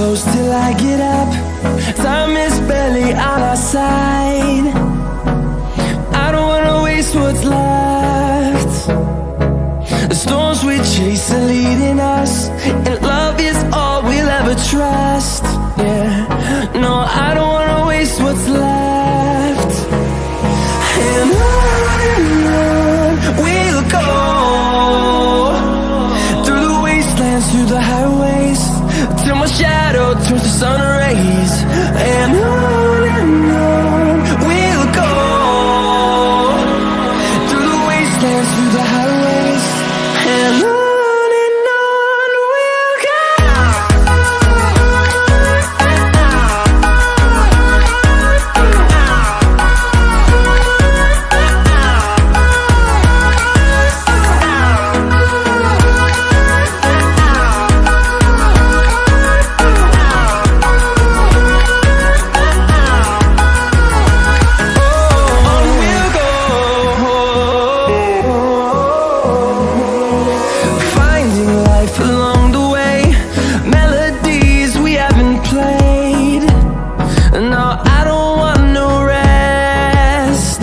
close till I get up. Time is barely on our side. I don't wanna waste what's left. The storms we chase are leading us, and love is all we'll ever trust. Yeah, no, I don't wanna waste what's left. And on we'll go, through the wastelands, through the highways, till my shadow turns to sun rays. And on we'll go, through the wastelands, through the highways, and on we'll go. Along the way, melodies we haven't played. No, I don't want no rest.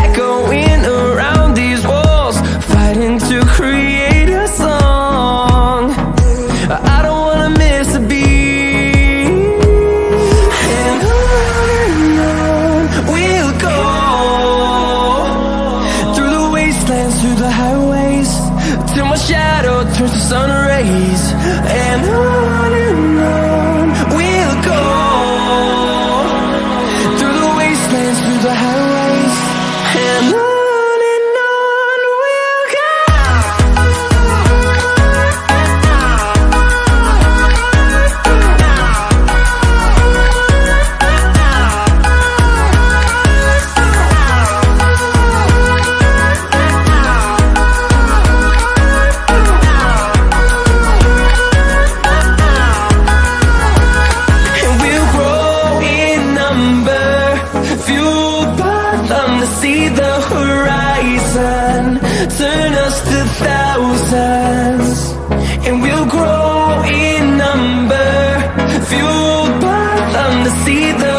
Echoing around these walls, fighting to create a song. I don't wanna miss a beat. And on we'll go, through the wastelands, through the highways, till my shadow turns to sun rays. And on we'll go, through the wastelands, through the highways, and on we'll go. See the horizon, turn us to thousands, and we'll grow in number, fueled by them to see the